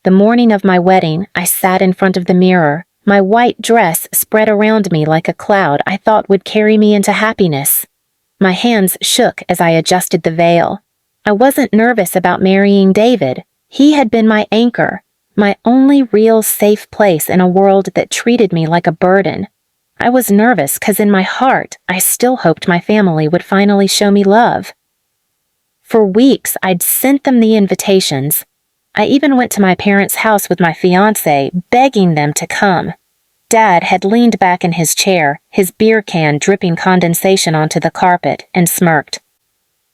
The morning of my wedding, I sat in front of the mirror, my white dress spread around me like a cloud I thought would carry me into happiness. My hands shook as I adjusted the veil. I wasn't nervous about marrying David. He had been my anchor, my only real safe place in a world that treated me like a burden. I was nervous because in my heart, I still hoped my family would finally show me love. For weeks, I'd sent them the invitations. I even went to my parents' house with my fiancé, begging them to come. Dad had leaned back in his chair, his beer can dripping condensation onto the carpet, and smirked.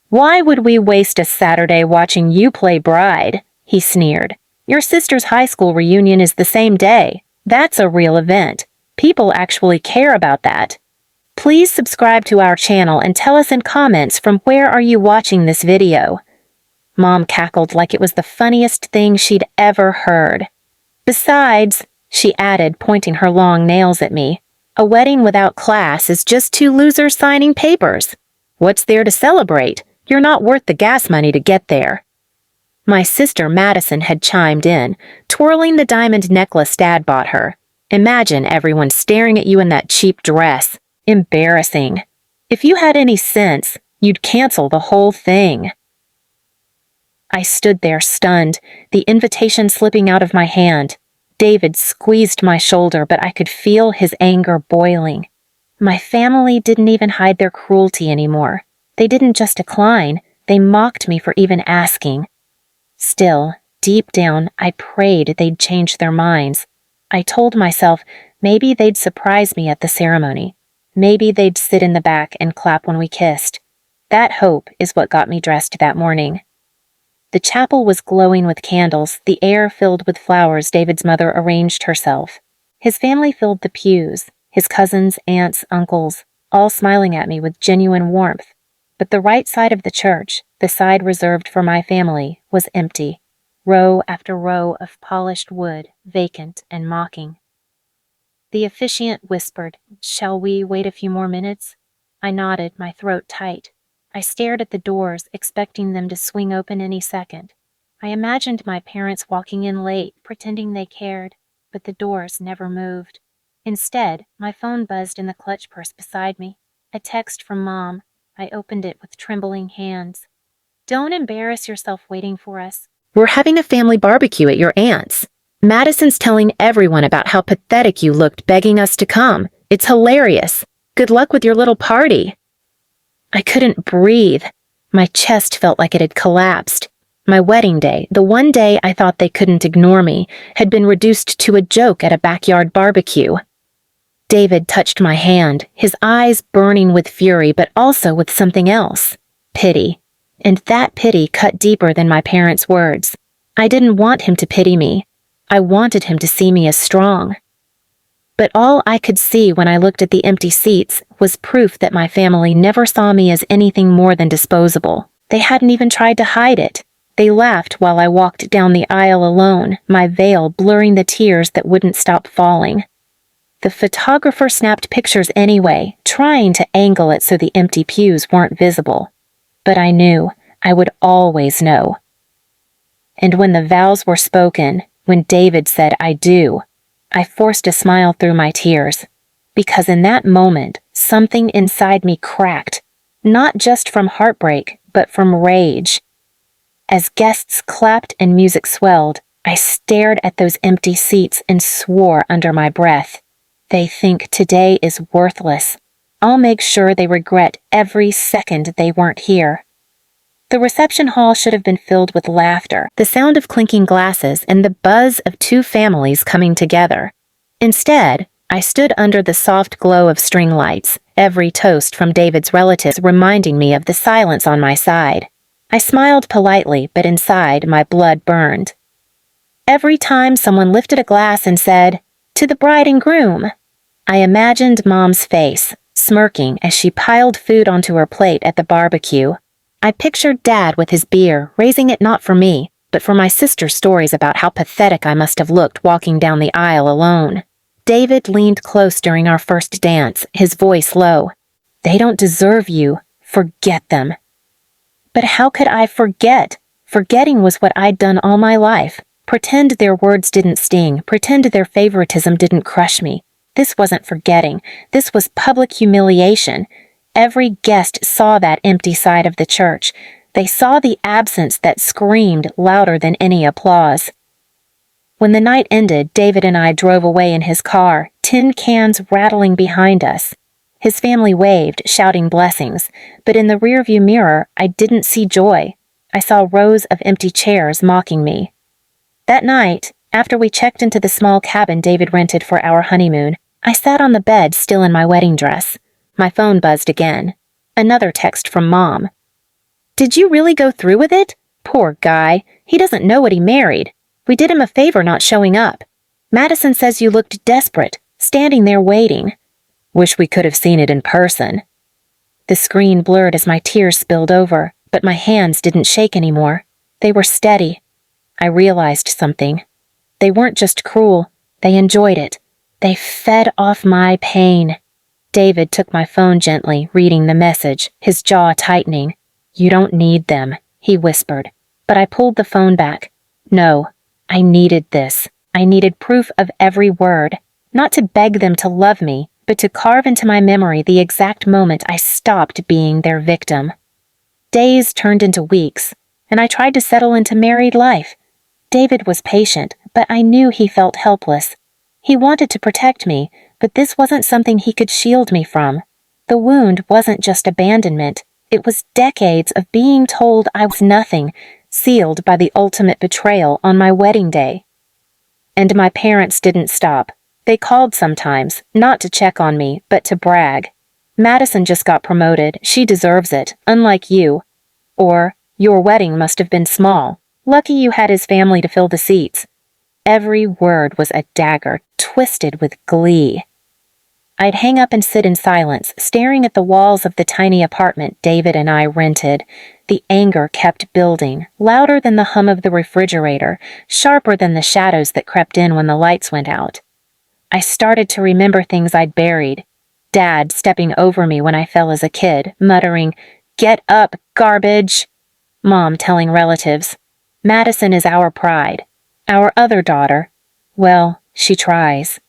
"Why would we waste a Saturday watching you play bride?" he sneered. "Your sister's high school reunion is the same day. That's a real event. People actually care about that. Please subscribe to our channel and tell us in comments from where are you watching this video." Mom cackled like it was the funniest thing she'd ever heard. "Besides," she added, pointing her long nails at me, "a wedding without class is just two losers signing papers. What's there to celebrate? You're not worth the gas money to get there." My sister Madison had chimed in, twirling the diamond necklace Dad bought her. "Imagine everyone staring at you in that cheap dress. Embarrassing. If you had any sense, you'd cancel the whole thing." I stood there stunned, the invitation slipping out of my hand. David squeezed my shoulder, but I could feel his anger boiling. My family didn't even hide their cruelty anymore. They didn't just decline, they mocked me for even asking. Still, deep down, I prayed they'd change their minds. I told myself maybe they'd surprise me at the ceremony. Maybe they'd sit in the back and clap when we kissed. That hope is what got me dressed that morning. The chapel was glowing with candles, the air filled with flowers David's mother arranged herself. His family filled the pews, his cousins, aunts, uncles, all smiling at me with genuine warmth. But the right side of the church, the side reserved for my family, was empty. Row after row of polished wood, vacant and mocking. The officiant whispered, "Shall we wait a few more minutes?" I nodded, my throat tight. I stared at the doors, expecting them to swing open any second. I imagined my parents walking in late, pretending they cared, but the doors never moved. Instead, my phone buzzed in the clutch purse beside me. A text from Mom. I opened it with trembling hands. "Don't embarrass yourself waiting for us. We're having a family barbecue at your aunt's. Madison's telling everyone about how pathetic you looked begging us to come. It's hilarious. Good luck with your little party." I couldn't breathe. My chest felt like it had collapsed. My wedding day, the one day I thought they couldn't ignore me, had been reduced to a joke at a backyard barbecue. David touched my hand, his eyes burning with fury but also with something else. Pity. And that pity cut deeper than my parents' words. I didn't want him to pity me. I wanted him to see me as strong. But all I could see when I looked at the empty seats was proof that my family never saw me as anything more than disposable. They hadn't even tried to hide it. They laughed while I walked down the aisle alone, my veil blurring the tears that wouldn't stop falling. The photographer snapped pictures anyway, trying to angle it so the empty pews weren't visible. But I knew, I would always know. And when the vows were spoken, when David said "I do," I forced a smile through my tears, because in that moment, something inside me cracked, not just from heartbreak, but from rage. As guests clapped and music swelled, I stared at those empty seats and swore under my breath, "They think today is worthless. I'll make sure they regret every second they weren't here." The reception hall should have been filled with laughter, the sound of clinking glasses, and the buzz of two families coming together. Instead, I stood under the soft glow of string lights, every toast from David's relatives reminding me of the silence on my side. I smiled politely, but inside my blood burned. Every time someone lifted a glass and said, "To the bride and groom," I imagined Mom's face, smirking as she piled food onto her plate at the barbecue. I pictured Dad with his beer, raising it not for me, but for my sister's stories about how pathetic I must have looked walking down the aisle alone. David leaned close during our first dance, his voice low. "They don't deserve you. Forget them." But how could I forget? Forgetting was what I'd done all my life. Pretend their words didn't sting. Pretend their favoritism didn't crush me. This wasn't forgetting. This was public humiliation. Every guest saw that empty side of the church. They saw the absence that screamed louder than any applause. When the night ended, David and I drove away in his car, tin cans rattling behind us. His family waved, shouting blessings, but in the rearview mirror, I didn't see joy. I saw rows of empty chairs mocking me. That night, after we checked into the small cabin David rented for our honeymoon, I sat on the bed still in my wedding dress. My phone buzzed again. Another text from Mom. "Did you really go through with it? Poor guy. He doesn't know what he married. We did him a favor not showing up. Madison says you looked desperate, standing there waiting. Wish we could have seen it in person." The screen blurred as my tears spilled over, but my hands didn't shake anymore. They were steady. I realized something. They weren't just cruel. They enjoyed it. They fed off my pain. David took my phone gently, reading the message, his jaw tightening. "You don't need them," he whispered. But I pulled the phone back. No. I needed this. I needed proof of every word, not to beg them to love me, but to carve into my memory the exact moment I stopped being their victim. Days turned into weeks, and I tried to settle into married life. David was patient, but I knew he felt helpless. He wanted to protect me, but this wasn't something he could shield me from. The wound wasn't just abandonment. It was decades of being told I was nothing, sealed by the ultimate betrayal on my wedding day. And my parents didn't stop. They called sometimes, not to check on me, but to brag. "Madison just got promoted. She deserves it, unlike you." Or, "Your wedding must have been small. Lucky you had his family to fill the seats." Every word was a dagger, twisted with glee. I'd hang up and sit in silence, staring at the walls of the tiny apartment David and I rented. The anger kept building, louder than the hum of the refrigerator, sharper than the shadows that crept in when the lights went out. I started to remember things I'd buried. Dad stepping over me when I fell as a kid, muttering, "Get up, garbage!" Mom telling relatives, "Madison is our pride. Our other daughter, well, she tries."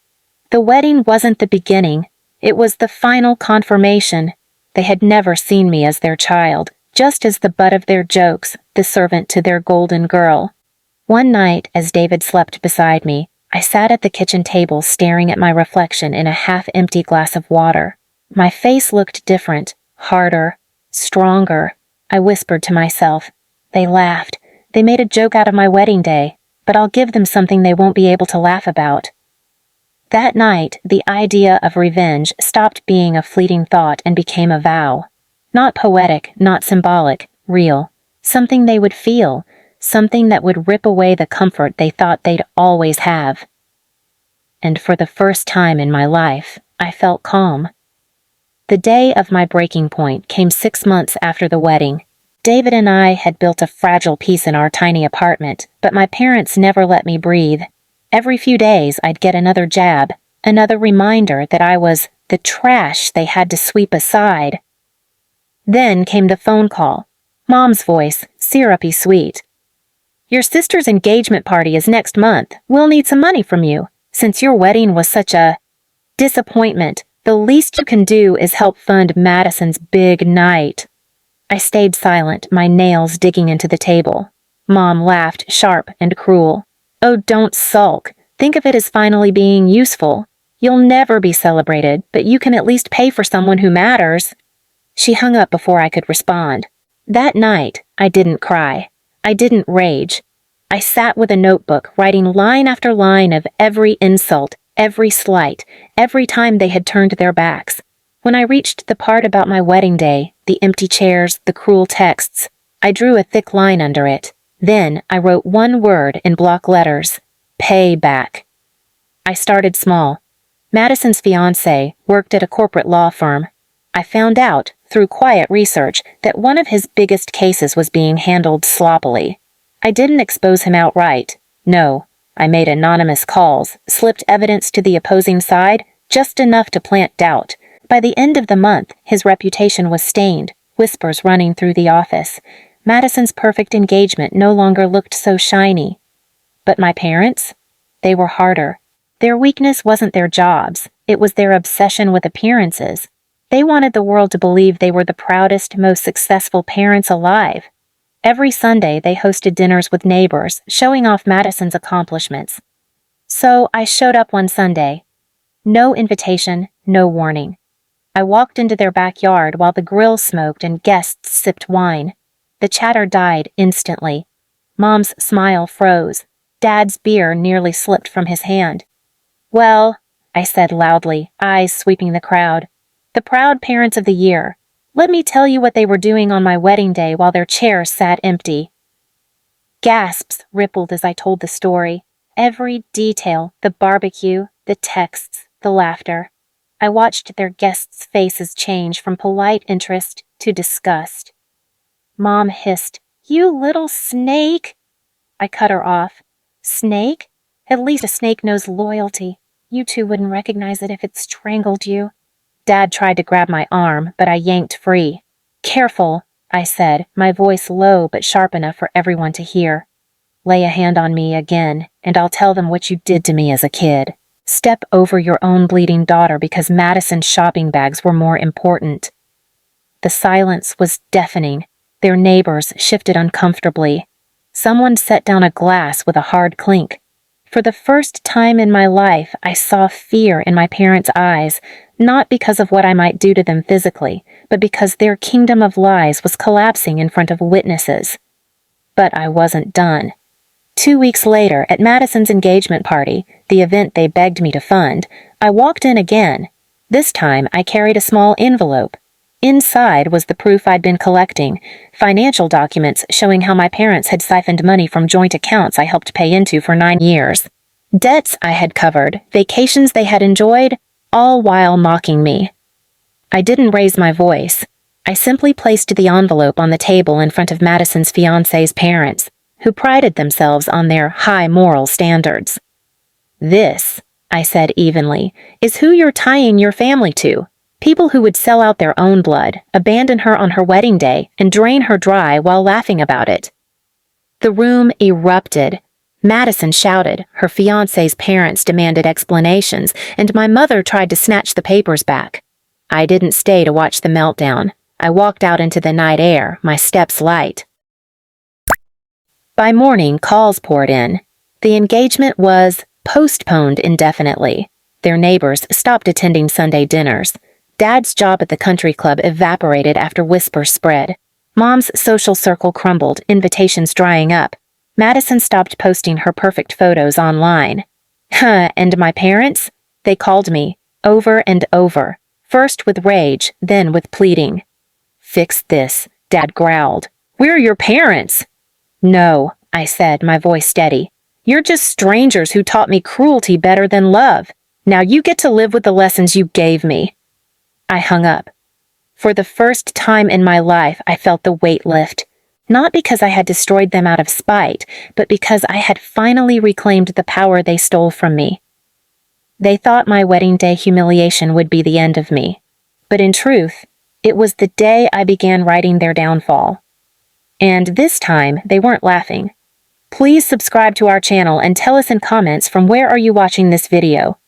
The wedding wasn't the beginning. It was the final confirmation. They had never seen me as their child, just as the butt of their jokes, the servant to their golden girl. One night, as David slept beside me, I sat at the kitchen table staring at my reflection in a half-empty glass of water. My face looked different, harder, stronger. I whispered to myself. They laughed. They made a joke out of my wedding day, but I'll give them something they won't be able to laugh about. That night, the idea of revenge stopped being a fleeting thought and became a vow. Not poetic, not symbolic, real. Something they would feel, something that would rip away the comfort they thought they'd always have. And for the first time in my life, I felt calm. The day of my breaking point came 6 months after the wedding. David and I had built a fragile peace in our tiny apartment, but my parents never let me breathe. Every few days, I'd get another jab, another reminder that I was the trash they had to sweep aside. Then came the phone call. Mom's voice, syrupy sweet. "Your sister's engagement party is next month. We'll need some money from you. Since your wedding was such a disappointment, the least you can do is help fund Madison's big night." I stayed silent, my nails digging into the table. Mom laughed, sharp and cruel. "Oh, don't sulk. Think of it as finally being useful. You'll never be celebrated, but you can at least pay for someone who matters." She hung up before I could respond. That night, I didn't cry. I didn't rage. I sat with a notebook, writing line after line of every insult, every slight, every time they had turned their backs. When I reached the part about my wedding day, the empty chairs, the cruel texts, I drew a thick line under it. Then I wrote one word in block letters: payback. I started small. Madison's fiancé worked at a corporate law firm. I found out, through quiet research, that one of his biggest cases was being handled sloppily. I didn't expose him outright. No, I made anonymous calls, slipped evidence to the opposing side, just enough to plant doubt. By the end of the month, his reputation was stained, whispers running through the office. Madison's perfect engagement no longer looked so shiny. But my parents? They were harder. Their weakness wasn't their jobs, it was their obsession with appearances. They wanted the world to believe they were the proudest, most successful parents alive. Every Sunday, they hosted dinners with neighbors, showing off Madison's accomplishments. So I showed up one Sunday. No invitation, no warning. I walked into their backyard while the grill smoked and guests sipped wine. The chatter died instantly. Mom's smile froze. Dad's beer nearly slipped from his hand. "Well," I said loudly, eyes sweeping the crowd, "the proud parents of the year. Let me tell you what they were doing on my wedding day while their chairs sat empty." Gasps rippled as I told the story. Every detail, the barbecue, the texts, the laughter. I watched their guests' faces change from polite interest to disgust. Mom hissed, "You little snake!" I cut her off. "Snake? At least a snake knows loyalty. You two wouldn't recognize it if it strangled you." Dad tried to grab my arm, but I yanked free. "Careful," I said, my voice low but sharp enough for everyone to hear. "Lay a hand on me again, and I'll tell them what you did to me as a kid. Step over your own bleeding daughter because Madison's shopping bags were more important." The silence was deafening. Their neighbors shifted uncomfortably. Someone set down a glass with a hard clink. For the first time in my life, I saw fear in my parents' eyes, not because of what I might do to them physically, but because their kingdom of lies was collapsing in front of witnesses. But I wasn't done. 2 weeks later, at Madison's engagement party, the event they begged me to fund, I walked in again. This time, I carried a small envelope. Inside was the proof I'd been collecting, financial documents showing how my parents had siphoned money from joint accounts I helped pay into for 9 years. Debts I had covered, vacations they had enjoyed, all while mocking me. I didn't raise my voice. I simply placed the envelope on the table in front of Madison's fiancé's parents, who prided themselves on their high moral standards. "This," I said evenly, "is who you're tying your family to. People who would sell out their own blood, abandon her on her wedding day, and drain her dry while laughing about it." The room erupted. Madison shouted, her fiancé's parents demanded explanations, and my mother tried to snatch the papers back. I didn't stay to watch the meltdown. I walked out into the night air, my steps light. By morning, calls poured in. The engagement was postponed indefinitely. Their neighbors stopped attending Sunday dinners. Dad's job at the country club evaporated after whispers spread. Mom's social circle crumbled, invitations drying up. Madison stopped posting her perfect photos online. And my parents? They called me, over and over, first with rage, then with pleading. "Fix this," Dad growled. "We're your parents." "No," I said, my voice steady. "You're just strangers who taught me cruelty better than love. Now you get to live with the lessons you gave me." I hung up. For the first time in my life, I felt the weight lift. Not because I had destroyed them out of spite, but because I had finally reclaimed the power they stole from me. They thought my wedding day humiliation would be the end of me. But in truth, it was the day I began writing their downfall. And this time, they weren't laughing. Please subscribe to our channel and tell us in comments from where are you watching this video.